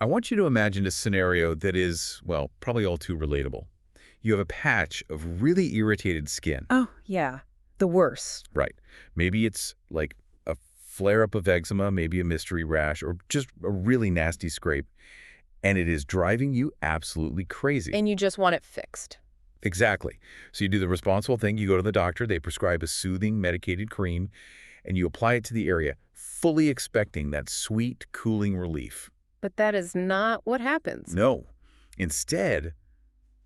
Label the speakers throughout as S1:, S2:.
S1: I want you to imagine a scenario that is, well, probably all too relatable. You have a patch of really irritated skin.
S2: Oh, yeah. The worst.
S1: Right. Maybe it's like a flare-up of eczema, maybe a mystery rash, or just a really nasty scrape, and it is driving you absolutely crazy.
S2: And you just want it fixed.
S1: Exactly. So you do the responsible thing. You go to the doctor, they prescribe a soothing medicated cream, and you apply it to the area, fully expecting that sweet, cooling relief.
S2: But that is not what happens.
S1: No. Instead,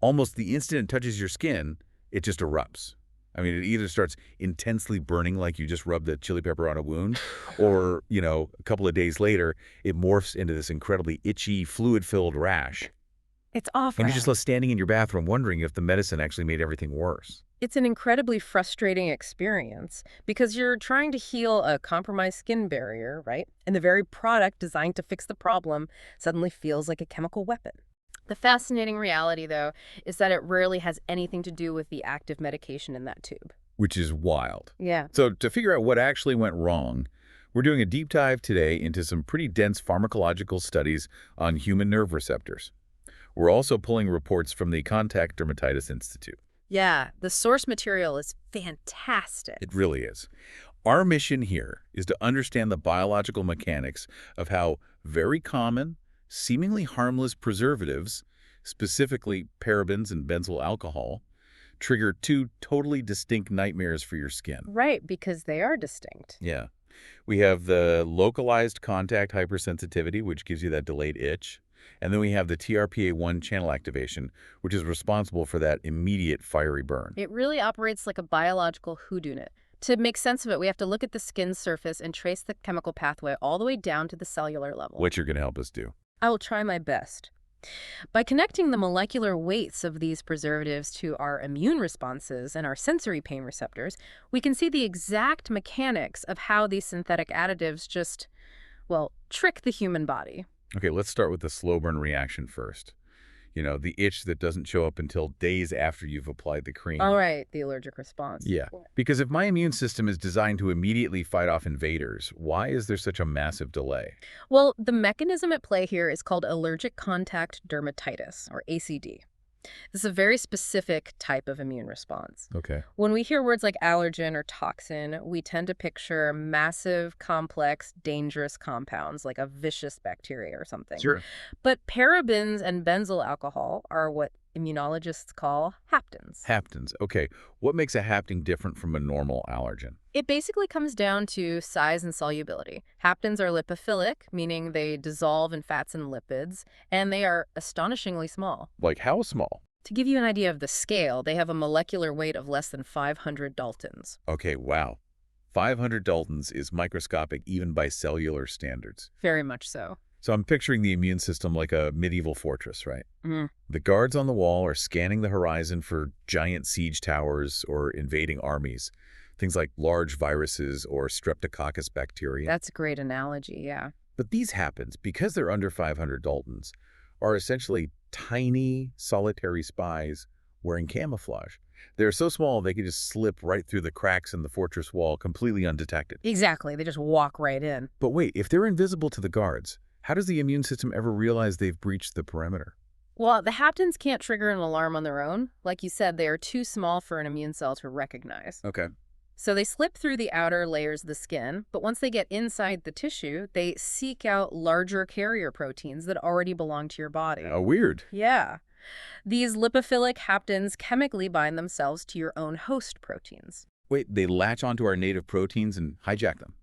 S1: almost the instant it touches your skin, it just erupts. I mean, it either starts intensely burning like you just rubbed the chili pepper on a wound, or, a couple of days later, it morphs into this incredibly itchy, fluid-filled rash.
S2: It's awful.
S1: And you're just left standing in your bathroom wondering if the medicine actually made everything worse.
S2: It's an incredibly frustrating experience because you're trying to heal a compromised skin barrier, right? And the very product designed to fix the problem suddenly feels like a chemical weapon. The fascinating reality, though, is that it rarely has anything to do with the active medication in that tube.
S1: Which is wild.
S2: Yeah.
S1: So to figure out what actually went wrong, we're doing a deep dive today into some pretty dense pharmacological studies on human nerve receptors. We're also pulling reports from the Contact Dermatitis Institute.
S2: Yeah, the source material is fantastic.
S1: It really is. Our mission here is to understand the biological mechanics of how very common, seemingly harmless preservatives, specifically parabens and benzyl alcohol, trigger two totally distinct nightmares for your skin.
S2: Right, because they are distinct.
S1: Yeah. We have the localized contact hypersensitivity, which gives you that delayed itch. And then we have the TRPA1 channel activation, which is responsible for that immediate fiery burn.
S2: It really operates like a biological whodunit. To make sense of it, we have to look at the skin surface and trace the chemical pathway all the way down to the cellular level.
S1: What you're going to help us do.
S2: I will try my best. By connecting the molecular weights of these preservatives to our immune responses and our sensory pain receptors, we can see the exact mechanics of how these synthetic additives just, well, trick the human body.
S1: Okay, let's start with the slow burn reaction first. The itch that doesn't show up until days after you've applied the cream.
S2: All right, the allergic response.
S1: Yeah, because if my immune system is designed to immediately fight off invaders, why is there such a massive delay?
S2: Well, the mechanism at play here is called allergic contact dermatitis, or ACD. This is a very specific type of immune response.
S1: Okay.
S2: When we hear words like allergen or toxin, we tend to picture massive, complex, dangerous compounds like a vicious bacteria or something.
S1: Sure.
S2: But parabens and benzyl alcohol are what immunologists call haptens.
S1: Haptens. Okay. What makes a hapten different from a normal allergen?
S2: It basically comes down to size and solubility. Haptens are lipophilic, meaning they dissolve in fats and lipids, and they are astonishingly small.
S1: Like how small?
S2: To give you an idea of the scale, they have a molecular weight of less than 500 Daltons.
S1: Okay, wow. 500 Daltons is microscopic even by cellular standards.
S2: Very much so.
S1: So I'm picturing the immune system like a medieval fortress, right?
S2: Mm.
S1: The guards on the wall are scanning the horizon for giant siege towers or invading armies. Things like large viruses or streptococcus bacteria.
S2: That's a great analogy, yeah.
S1: But these haptens, because they're under 500 Daltons, are essentially tiny, solitary spies wearing camouflage. They're so small they can just slip right through the cracks in the fortress wall completely undetected.
S2: Exactly. They just walk right in.
S1: But wait, if they're invisible to the guards, how does the immune system ever realize they've breached the perimeter?
S2: Well, the haptens can't trigger an alarm on their own. Like you said, they are too small for an immune cell to recognize.
S1: Okay.
S2: So they slip through the outer layers of the skin, but once they get inside the tissue, they seek out larger carrier proteins that already belong to your body.
S1: Oh, weird.
S2: Yeah. These lipophilic haptens chemically bind themselves to your own host proteins.
S1: Wait, they latch onto our native proteins and hijack them?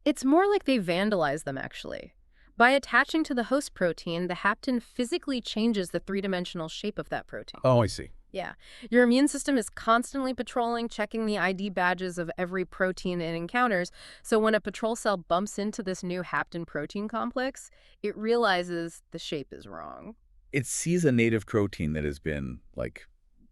S2: It's more like they vandalize them, actually. By attaching to the host protein, the hapten physically changes the three-dimensional shape of that protein.
S1: Oh, I see.
S2: Yeah. Your immune system is constantly patrolling, checking the ID badges of every protein it encounters. So when a patrol cell bumps into this new hapten protein complex, it realizes the shape is wrong.
S1: It sees a native protein that has been,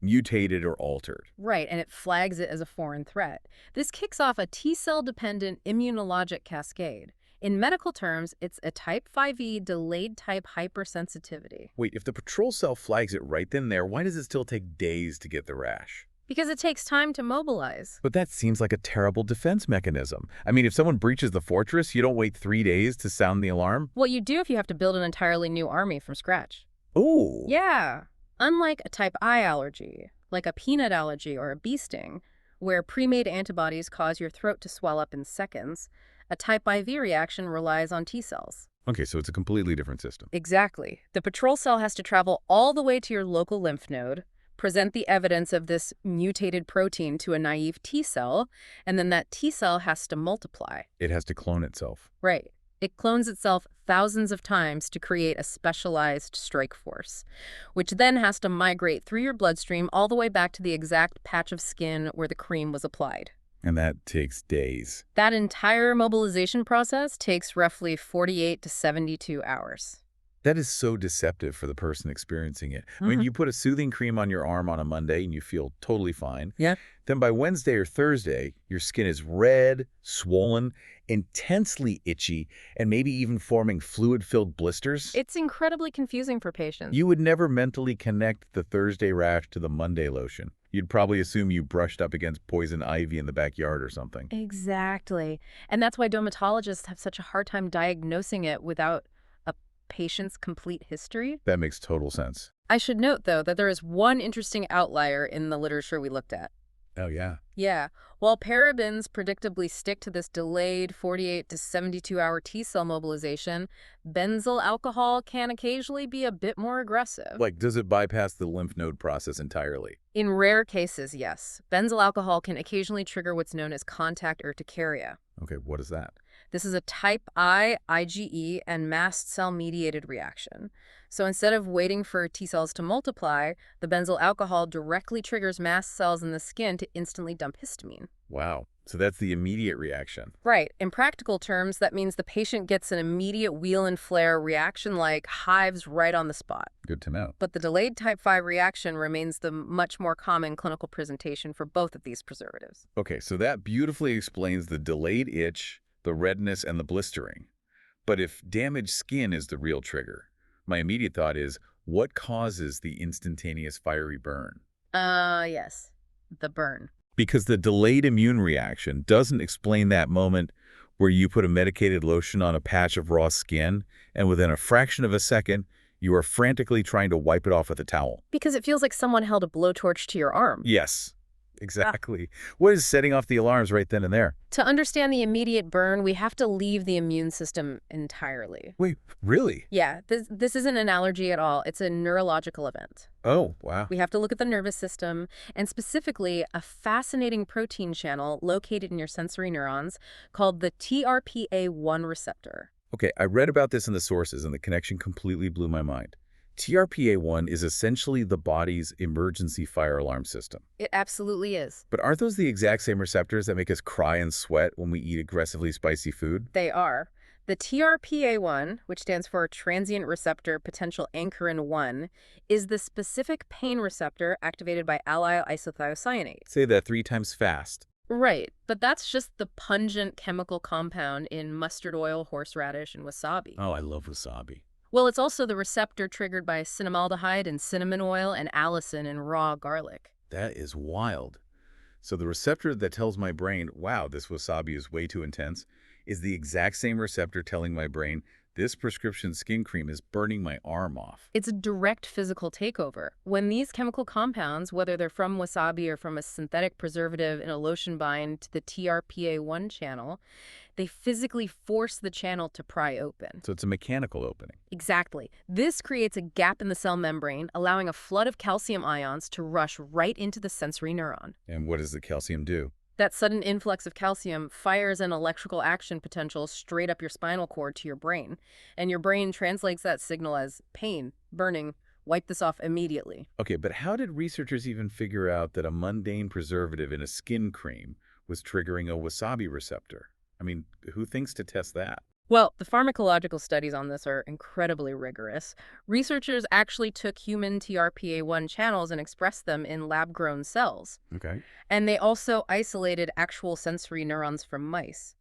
S1: mutated or altered.
S2: Right, and it flags it as a foreign threat. This kicks off a T-cell-dependent immunologic cascade. In medical terms, it's a type 5e delayed type hypersensitivity.
S1: Wait, if the patrol cell flags it right then and there, why does it still take days to get the rash?
S2: Because it takes time to mobilize.
S1: But that seems like a terrible defense mechanism. I mean, if someone breaches the fortress, you don't wait 3 days to sound the alarm?
S2: What you do if you have to build an entirely new army from scratch.
S1: Ooh.
S2: Yeah. Unlike a type I allergy, like a peanut allergy or a bee sting, where pre-made antibodies cause your throat to swell up in seconds, a type IV reaction relies on T cells.
S1: Okay, so it's a completely different system.
S2: Exactly. The patrol cell has to travel all the way to your local lymph node, present the evidence of this mutated protein to a naive T cell, and then that T cell has to multiply.
S1: It has to clone itself.
S2: Right. It clones itself thousands of times to create a specialized strike force, which then has to migrate through your bloodstream all the way back to the exact patch of skin where the cream was applied.
S1: And that takes days.
S2: That entire mobilization process takes roughly 48 to 72 hours.
S1: That is so deceptive for the person experiencing it. I mean, you put a soothing cream on your arm on a Monday and you feel totally fine.
S2: Yeah.
S1: Then by Wednesday or Thursday, your skin is red, swollen, intensely itchy, and maybe even forming fluid-filled blisters.
S2: It's incredibly confusing for patients.
S1: You would never mentally connect the Thursday rash to the Monday lotion. You'd probably assume you brushed up against poison ivy in the backyard or something.
S2: Exactly. And that's why dermatologists have such a hard time diagnosing it without a patient's complete history.
S1: That makes total sense.
S2: I should note, though, that there is one interesting outlier in the literature we looked at.
S1: Oh, yeah.
S2: Yeah. While parabens predictably stick to this delayed 48 to 72-hour T-cell mobilization, benzyl alcohol can occasionally be a bit more aggressive.
S1: Like, does it bypass the lymph node process entirely?
S2: In rare cases, yes. Benzyl alcohol can occasionally trigger what's known as contact urticaria.
S1: Okay, what is that?
S2: This is a type I, IgE, and mast cell-mediated reaction. So instead of waiting for T cells to multiply, the benzyl alcohol directly triggers mast cells in the skin to instantly dump histamine.
S1: Wow. So that's the immediate reaction.
S2: Right. In practical terms, that means the patient gets an immediate wheel and flare reaction like hives right on the spot.
S1: Good to know.
S2: But the delayed type 5 reaction remains the much more common clinical presentation for both of these preservatives.
S1: Okay, so that beautifully explains the delayed itch, the redness, and the blistering. But if damaged skin is the real trigger, my immediate thought is, what causes the instantaneous fiery burn?
S2: Yes. The burn.
S1: Because the delayed immune reaction doesn't explain that moment where you put a medicated lotion on a patch of raw skin, and within a fraction of a second, you are frantically trying to wipe it off with a towel.
S2: Because it feels like someone held a blowtorch to your arm.
S1: Yes, exactly. What is setting off the alarms right then and there?
S2: To understand the immediate burn, we have to leave the immune system entirely.
S1: Wait, really?
S2: Yeah, this isn't an allergy at all. It's a neurological event.
S1: Oh, wow.
S2: We have to look at the nervous system, and specifically a fascinating protein channel located in your sensory neurons called the TRPA1 receptor.
S1: Okay, I read about this in the sources, and the connection completely blew my mind. TRPA1 is essentially the body's emergency fire alarm system.
S2: It absolutely is.
S1: But aren't those the exact same receptors that make us cry and sweat when we eat aggressively spicy food?
S2: They are. The TRPA1, which stands for Transient Receptor Potential Anchorin 1, is the specific pain receptor activated by allyl isothiocyanate.
S1: Say that 3 times fast.
S2: Right, but that's just the pungent chemical compound in mustard oil, horseradish, and wasabi.
S1: Oh, I love wasabi.
S2: Well, it's also the receptor triggered by cinnamaldehyde in cinnamon oil and allicin in raw garlic.
S1: That is wild. So the receptor that tells my brain, wow, this wasabi is way too intense, is the exact same receptor telling my brain, this prescription skin cream is burning my arm off.
S2: It's a direct physical takeover. When these chemical compounds, whether they're from wasabi or from a synthetic preservative in a lotion bind to the TRPA1 channel, they physically force the channel to pry open.
S1: So it's a mechanical opening.
S2: Exactly. This creates a gap in the cell membrane, allowing a flood of calcium ions to rush right into the sensory neuron.
S1: And what does the calcium do?
S2: That sudden influx of calcium fires an electrical action potential straight up your spinal cord to your brain, and your brain translates that signal as pain, burning, wipe this off immediately.
S1: Okay, but how did researchers even figure out that a mundane preservative in a skin cream was triggering a wasabi receptor? I mean, who thinks to test that?
S2: Well, the pharmacological studies on this are incredibly rigorous. Researchers actually took human TRPA1 channels and expressed them in lab-grown cells.
S1: Okay.
S2: And they also isolated actual sensory neurons from mice.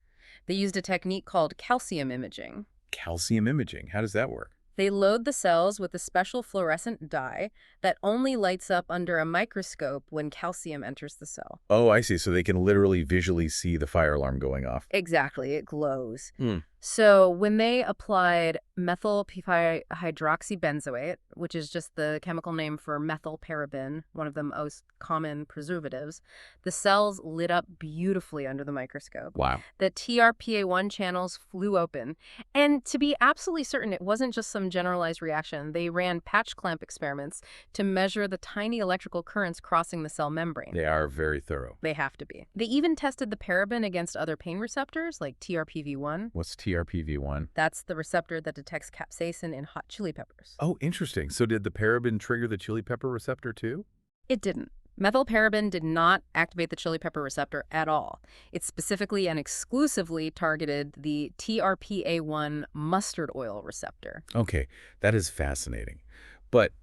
S2: They used a technique called calcium imaging.
S1: Calcium imaging, how does that work?
S2: They load the cells with a special fluorescent dye that only lights up under a microscope when calcium enters the cell.
S1: Oh, I see. So they can literally visually see the fire alarm going off.
S2: Exactly, it glows.
S1: Hmm.
S2: So when they applied methyl hydroxybenzoate, which is just the chemical name for methylparaben, one of the most common preservatives, the cells lit up beautifully under the microscope.
S1: Wow.
S2: The TRPA1 channels flew open. And to be absolutely certain it wasn't just some generalized reaction, they ran patch clamp experiments to measure the tiny electrical currents crossing the cell membrane.
S1: They are very thorough.
S2: They have to be. They even tested the paraben against other pain receptors like TRPV1.
S1: What's TRPV1?
S2: That's the receptor that detects capsaicin in hot chili peppers.
S1: Oh, interesting. So did the paraben trigger the chili pepper receptor too?
S2: It didn't. Methylparaben did not activate the chili pepper receptor at all. It specifically and exclusively targeted the TRPA1 mustard oil receptor.
S1: Okay, that is fascinating. But,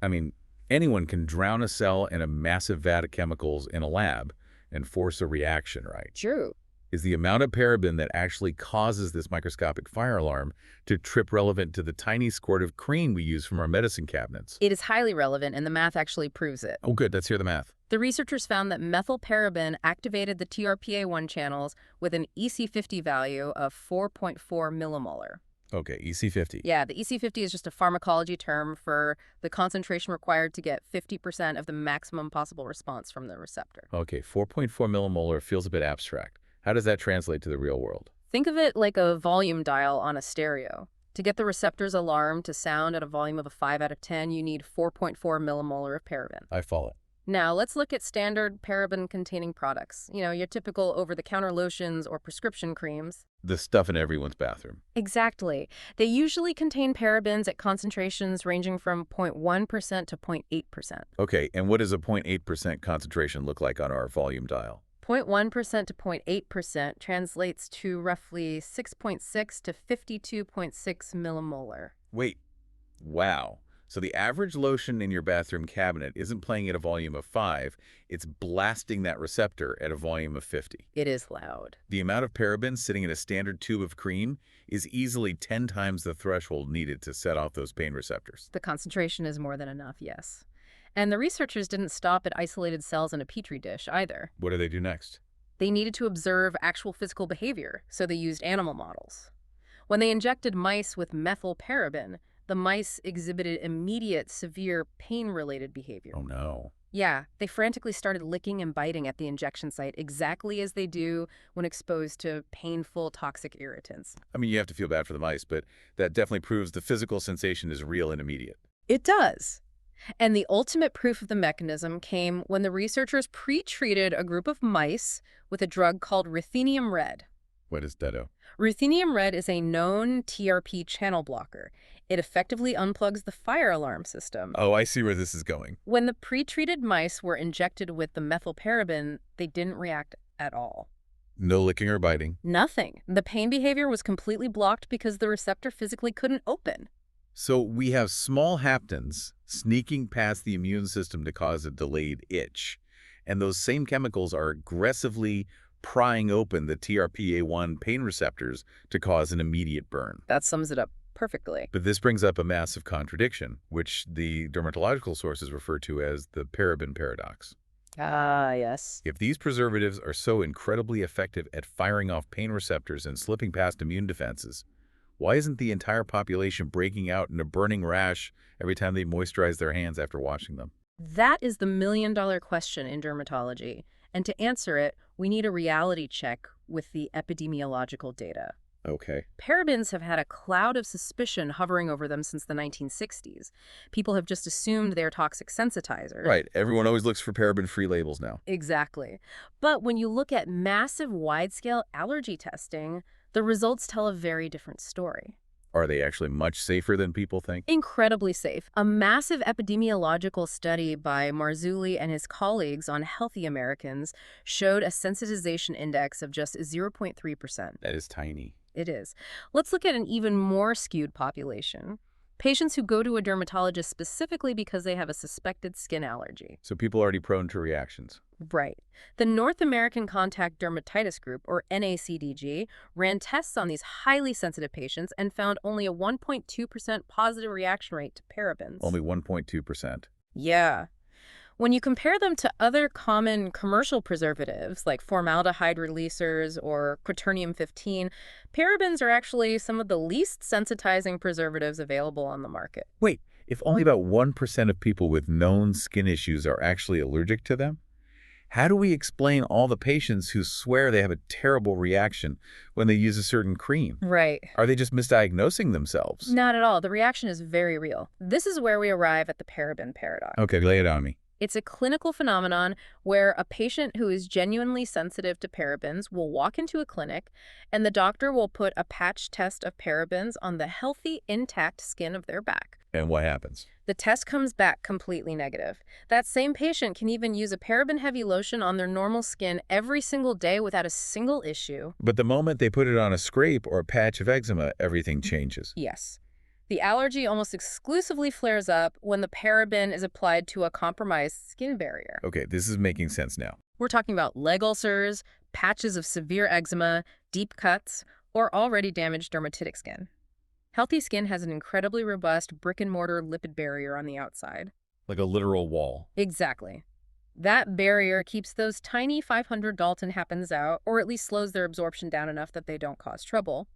S1: I mean, anyone can drown a cell in a massive vat of chemicals in a lab and force a reaction, right?
S2: True.
S1: Is the amount of paraben that actually causes this microscopic fire alarm to trip relevant to the tiny squirt of cream we use from our medicine cabinets?
S2: It is highly relevant, and the math actually proves it.
S1: Oh, good. Let's hear the math.
S2: The researchers found that methylparaben activated the TRPA1 channels with an EC50 value of 4.4 millimolar.
S1: Okay, EC50.
S2: Yeah, the EC50 is just a pharmacology term for the concentration required to get 50% of the maximum possible response from the receptor.
S1: Okay, 4.4 millimolar feels a bit abstract. How does that translate to the real world?
S2: Think of it like a volume dial on a stereo. To get the receptor's alarm to sound at a volume of a 5 out of 10, you need 4.4 millimolar of paraben.
S1: I follow.
S2: Now, let's look at standard paraben-containing products. You know, your typical over-the-counter lotions or prescription creams.
S1: The stuff in everyone's bathroom.
S2: Exactly. They usually contain parabens at concentrations ranging from 0.1% to 0.8%.
S1: Okay, and what does a 0.8% concentration look like on our volume dial?
S2: 0.1% to 0.8% translates to roughly 6.6 to 52.6 millimolar.
S1: Wait, wow. So the average lotion in your bathroom cabinet isn't playing at a volume of 5, it's blasting that receptor at a volume of 50.
S2: It is loud.
S1: The amount of parabens sitting in a standard tube of cream is easily 10 times the threshold needed to set off those pain receptors.
S2: The concentration is more than enough, yes. And the researchers didn't stop at isolated cells in a petri dish either.
S1: What do they do next?
S2: They needed to observe actual physical behavior, so they used animal models. When they injected mice with methylparaben, the mice exhibited immediate, severe pain-related behavior.
S1: Oh, no.
S2: Yeah, they frantically started licking and biting at the injection site, exactly as they do when exposed to painful, toxic irritants.
S1: I mean, you have to feel bad for the mice, but that definitely proves the physical sensation is real and immediate.
S2: It does. And the ultimate proof of the mechanism came when the researchers pre-treated a group of mice with a drug called ruthenium red.
S1: What is that?
S2: Ruthenium red is a known TRP channel blocker. It effectively unplugs the fire alarm system.
S1: Oh, I see where this is going.
S2: When the pre-treated mice were injected with the methylparaben, they didn't react at all.
S1: No licking or biting.
S2: Nothing. The pain behavior was completely blocked because the receptor physically couldn't open.
S1: So we have small haptens sneaking past the immune system to cause a delayed itch. And those same chemicals are aggressively prying open the TRPA1 pain receptors to cause an immediate burn.
S2: That sums it up perfectly.
S1: But this brings up a massive contradiction, which the dermatological sources refer to as the paraben paradox.
S2: Ah, yes.
S1: If these preservatives are so incredibly effective at firing off pain receptors and slipping past immune defenses, why isn't the entire population breaking out in a burning rash every time they moisturize their hands after washing them?
S2: That is the million-dollar question in dermatology. And to answer it, we need a reality check with the epidemiological data.
S1: Okay.
S2: Parabens have had a cloud of suspicion hovering over them since the 1960s. People have just assumed they're toxic sensitizers.
S1: Right. Everyone always looks for paraben-free labels now.
S2: Exactly. But when you look at massive wide-scale allergy testing, the results tell a very different story.
S1: Are they actually much safer than people think?
S2: Incredibly safe. A massive epidemiological study by Marzulli and his colleagues on healthy Americans showed a sensitization index of just 0.3%.
S1: That is tiny.
S2: It is. Let's look at an even more skewed population. Patients who go to a dermatologist specifically because they have a suspected skin allergy.
S1: So people already prone to reactions.
S2: Right. The North American Contact Dermatitis Group, or NACDG, ran tests on these highly sensitive patients and found only a 1.2% positive reaction rate to parabens.
S1: Only 1.2%.
S2: Yeah. When you compare them to other common commercial preservatives like formaldehyde releasers or quaternium-15, parabens are actually some of the least sensitizing preservatives available on the market.
S1: Wait, if only about 1% of people with known skin issues are actually allergic to them? How do we explain all the patients who swear they have a terrible reaction when they use a certain cream?
S2: Right.
S1: Are they just misdiagnosing themselves?
S2: Not at all. The reaction is very real. This is where we arrive at the paraben paradox.
S1: Okay, lay it on me.
S2: It's a clinical phenomenon where a patient who is genuinely sensitive to parabens will walk into a clinic and the doctor will put a patch test of parabens on the healthy, intact skin of their back.
S1: And what happens?
S2: The test comes back completely negative. That same patient can even use a paraben-heavy lotion on their normal skin every single day without a single issue.
S1: But the moment they put it on a scrape or a patch of eczema, everything changes.
S2: Yes. The allergy almost exclusively flares up when the paraben is applied to a compromised skin barrier.
S1: Okay, this is making sense now.
S2: We're talking about leg ulcers, patches of severe eczema, deep cuts, or already damaged dermatitic skin. Healthy skin has an incredibly robust brick-and-mortar lipid barrier on the outside.
S1: Like a literal wall.
S2: Exactly. That barrier keeps those tiny 500 Dalton happens out, or at least slows their absorption down enough that they don't cause trouble.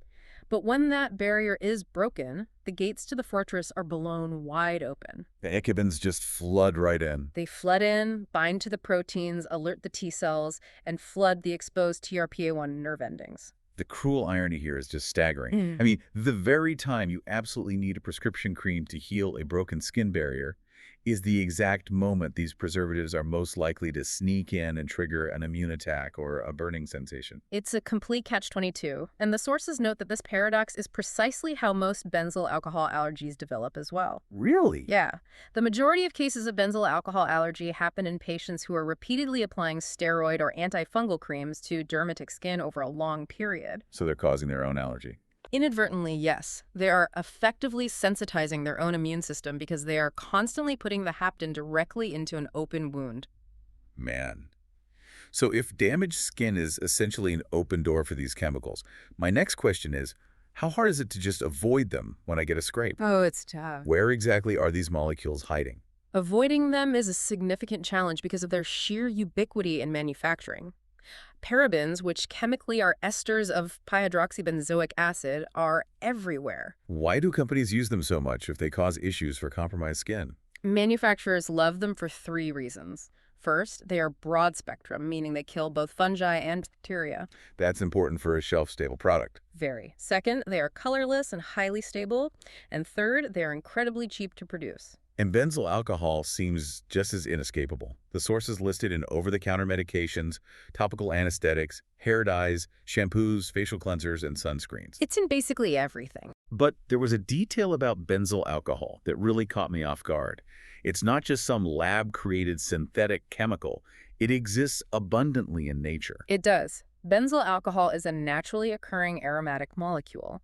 S2: But when that barrier is broken, the gates to the fortress are blown wide open.
S1: The echebins just flood right in.
S2: They flood in, bind to the proteins, alert the T cells, and flood the exposed TRPA1 nerve endings.
S1: The cruel irony here is just staggering. I mean, the very time you absolutely need a prescription cream to heal a broken skin barrier is the exact moment these preservatives are most likely to sneak in and trigger an immune attack or a burning sensation.
S2: It's a complete catch-22, and the sources note that this paradox is precisely how most benzyl alcohol allergies develop as well.
S1: Really?
S2: Yeah. The majority of cases of benzyl alcohol allergy happen in patients who are repeatedly applying steroid or antifungal creams to dermatic skin over a long period.
S1: So they're causing their own allergy.
S2: Inadvertently, yes. They are effectively sensitizing their own immune system because they are constantly putting the hapten directly into an open wound.
S1: Man. So if damaged skin is essentially an open door for these chemicals, my next question is, how hard is it to just avoid them when I get a scrape?
S2: Oh, it's tough.
S1: Where exactly are these molecules hiding?
S2: Avoiding them is a significant challenge because of their sheer ubiquity in manufacturing. Parabens, which chemically are esters of pyhydroxybenzoic acid, are everywhere.
S1: Why do companies use them so much if they cause issues for compromised skin?
S2: Manufacturers love them for 3 reasons. First, they are broad spectrum, meaning they kill both fungi and bacteria.
S1: That's important for a shelf-stable product.
S2: Very. Second, they are colorless and highly stable. And third, they are incredibly cheap to produce.
S1: And benzyl alcohol seems just as inescapable. The sources listed in over-the-counter medications, topical anesthetics, hair dyes, shampoos, facial cleansers, and sunscreens.
S2: It's in basically everything.
S1: But there was a detail about benzyl alcohol that really caught me off guard. It's not just some lab-created synthetic chemical. It exists abundantly in nature.
S2: It does. Benzyl alcohol is a naturally occurring aromatic molecule.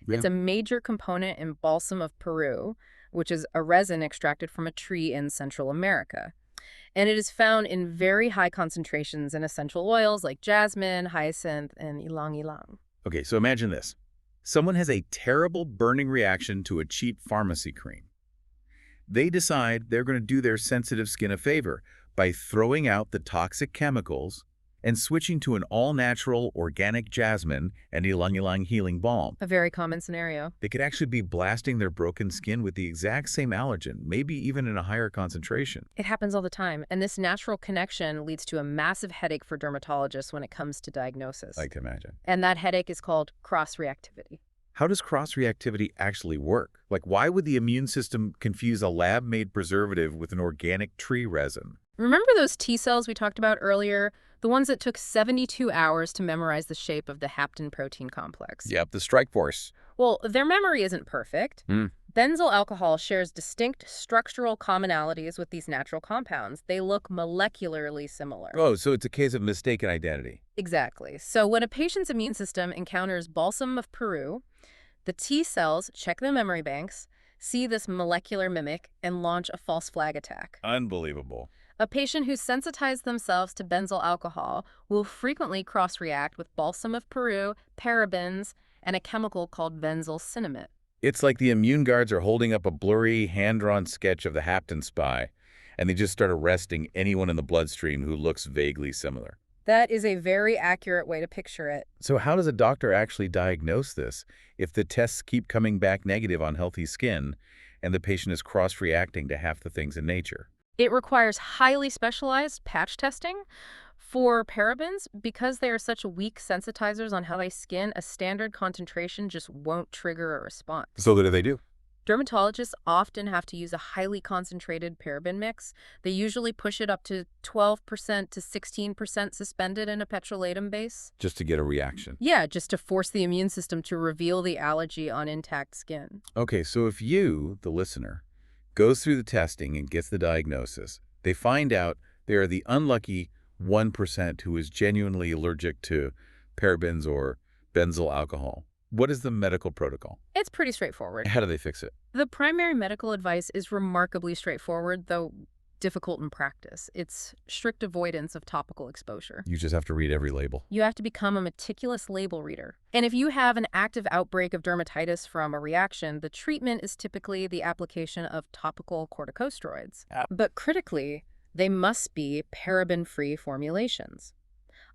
S1: Yeah.
S2: It's a major component in balsam of Peru, which is a resin extracted from a tree in Central America. And it is found in very high concentrations in essential oils like jasmine, hyacinth, and ylang-ylang.
S1: Okay, so imagine this. Someone has a terrible burning reaction to a cheap pharmacy cream. They decide they're going to do their sensitive skin a favor by throwing out the toxic chemicals and switching to an all-natural organic jasmine and ylang-ylang healing balm.
S2: A very common scenario.
S1: They could actually be blasting their broken skin with the exact same allergen, maybe even in a higher concentration.
S2: It happens all the time, and this natural connection leads to a massive headache for dermatologists when it comes to diagnosis.
S1: I can imagine.
S2: And that headache is called cross-reactivity.
S1: How does cross-reactivity actually work? Like, why would the immune system confuse a lab-made preservative with an organic tree resin?
S2: Remember those T cells we talked about earlier? The ones that took 72 hours to memorize the shape of the hapten protein complex.
S1: Yep, the strike force.
S2: Well, their memory isn't perfect. Benzyl alcohol shares distinct structural commonalities with these natural compounds. They look molecularly similar.
S1: Oh, so it's a case of mistaken identity.
S2: Exactly. So when a patient's immune system encounters balsam of Peru, the T cells check their memory banks, see this molecular mimic and launch a false flag attack.
S1: Unbelievable.
S2: A patient who sensitized themselves to benzyl alcohol will frequently cross-react with balsam of Peru, parabens, and a chemical called benzyl cinnamate.
S1: It's like the immune guards are holding up a blurry, hand-drawn sketch of the Hampton spy, and they just start arresting anyone in the bloodstream who looks vaguely similar.
S2: That is a very accurate way to picture it.
S1: So how does a doctor actually diagnose this if the tests keep coming back negative on healthy skin and the patient is cross-reacting to half the things in nature?
S2: It requires highly specialized patch testing. For parabens, because they are such weak sensitizers on healthy skin, a standard concentration just won't trigger a response.
S1: So what do they do?
S2: Dermatologists often have to use a highly concentrated paraben mix. They usually push it up to 12% to 16% suspended in a petrolatum base.
S1: Just to get a reaction.
S2: Yeah, just to force the immune system to reveal the allergy on intact skin.
S1: Okay, so if you, the listener, goes through the testing and gets the diagnosis, they find out they are the unlucky 1% who is genuinely allergic to parabens or benzyl alcohol. What is the medical protocol?
S2: It's pretty straightforward.
S1: How do they fix it?
S2: The primary medical advice is remarkably straightforward, though difficult in practice. It's strict avoidance of topical exposure.
S1: You just have to read every label.
S2: You have to become a meticulous label reader. And if you have an active outbreak of dermatitis from a reaction, the treatment is typically the application of topical corticosteroids. But critically, they must be paraben-free formulations,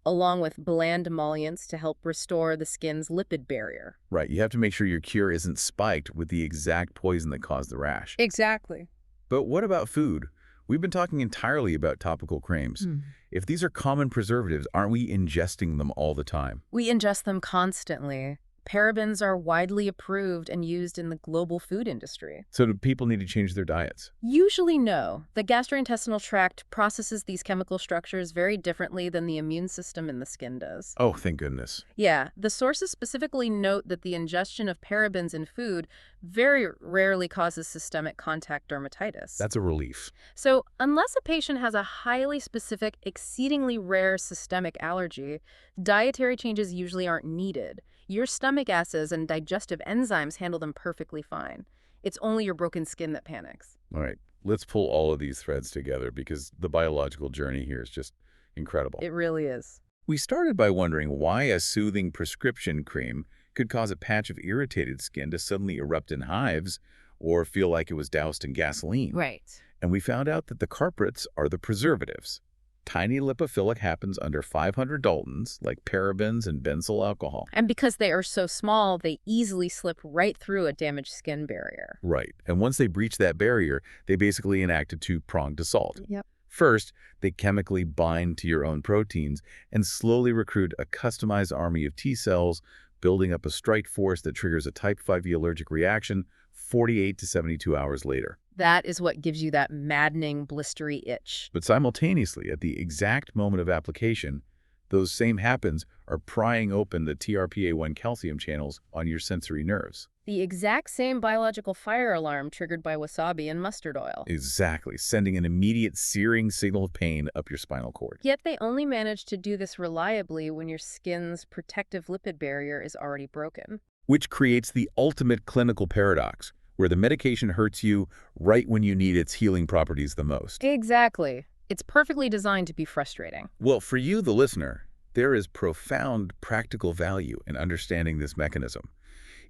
S2: along with bland emollients to help restore the skin's lipid barrier.
S1: Right, you have to make sure your cure isn't spiked with the exact poison that caused the rash.
S2: Exactly.
S1: But what about food? We've been talking entirely about topical creams. If these are common preservatives, aren't we ingesting them all the time?
S2: We ingest them constantly. Parabens are widely approved and used in the global food industry.
S1: So do people need to change their diets?
S2: Usually no. The gastrointestinal tract processes these chemical structures very differently than the immune system in the skin does.
S1: Oh, thank goodness.
S2: Yeah, the sources specifically note that the ingestion of parabens in food very rarely causes systemic contact dermatitis.
S1: That's a relief.
S2: So unless a patient has a highly specific, exceedingly rare systemic allergy, dietary changes usually aren't needed. Your stomach acids and digestive enzymes handle them perfectly fine. It's only your broken skin that panics.
S1: All right, let's pull all of these threads together because the biological journey here is just incredible.
S2: It really is.
S1: We started by wondering why a soothing prescription cream could cause a patch of irritated skin to suddenly erupt in hives or feel like it was doused in gasoline.
S2: Right.
S1: And we found out that the culprits are the preservatives. Tiny lipophilic happens under 500 Daltons, like parabens and benzyl alcohol.
S2: And because they are so small, they easily slip right through a damaged skin barrier.
S1: Right. And once they breach that barrier, they basically enact a two-pronged assault.
S2: Yep.
S1: First, they chemically bind to your own proteins and slowly recruit a customized army of T cells, building up a strike force that triggers a type 5e allergic reaction 48 to 72 hours later.
S2: That is what gives you that maddening, blistery itch.
S1: But simultaneously, at the exact moment of application, those same happens are prying open the TRPA1 calcium channels on your sensory nerves.
S2: The exact same biological fire alarm triggered by wasabi and mustard oil.
S1: Exactly, sending an immediate searing signal of pain up your spinal cord.
S2: Yet they only manage to do this reliably when your skin's protective lipid barrier is already broken.
S1: Which creates the ultimate clinical paradox, where the medication hurts you right when you need its healing properties the most.
S2: Exactly. It's perfectly designed to be frustrating.
S1: Well, for you, the listener, there is profound practical value in understanding this mechanism.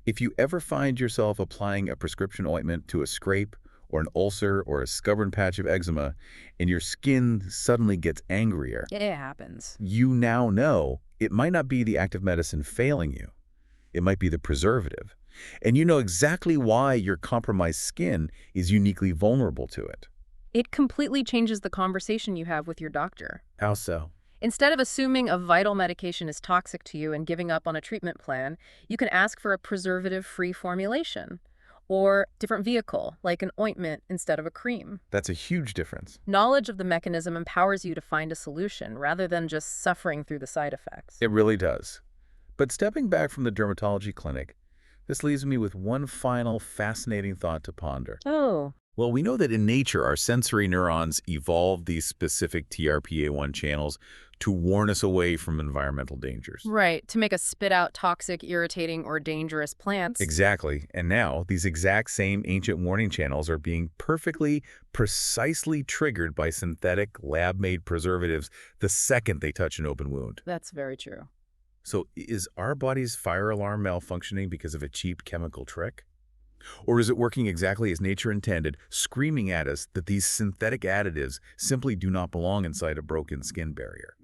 S1: If you ever find yourself applying a prescription ointment to a scrape or an ulcer or a stubborn patch of eczema, and your skin suddenly gets angrier,
S2: It happens.
S1: you now know it might not be the active medicine failing you. It might be the preservative. And you know exactly why your compromised skin is uniquely vulnerable to it.
S2: It completely changes the conversation you have with your doctor.
S1: How so?
S2: Instead of assuming a vital medication is toxic to you and giving up on a treatment plan, you can ask for a preservative-free formulation or different vehicle, like an ointment instead of a cream.
S1: That's a huge difference.
S2: Knowledge of the mechanism empowers you to find a solution rather than just suffering through the side effects.
S1: It really does. But stepping back from the dermatology clinic, this leaves me with one final fascinating thought to ponder.
S2: Oh.
S1: Well, we know that in nature, our sensory neurons evolve these specific TRPA1 channels to warn us away from environmental dangers.
S2: Right, to make us spit out toxic, irritating, or dangerous plants.
S1: Exactly. And now, these exact same ancient warning channels are being perfectly, precisely triggered by synthetic, lab-made preservatives the second they touch an open wound.
S2: That's very true.
S1: So is our body's fire alarm malfunctioning because of a cheap chemical trick? Or is it working exactly as nature intended, screaming at us that these synthetic additives simply do not belong inside a broken skin barrier?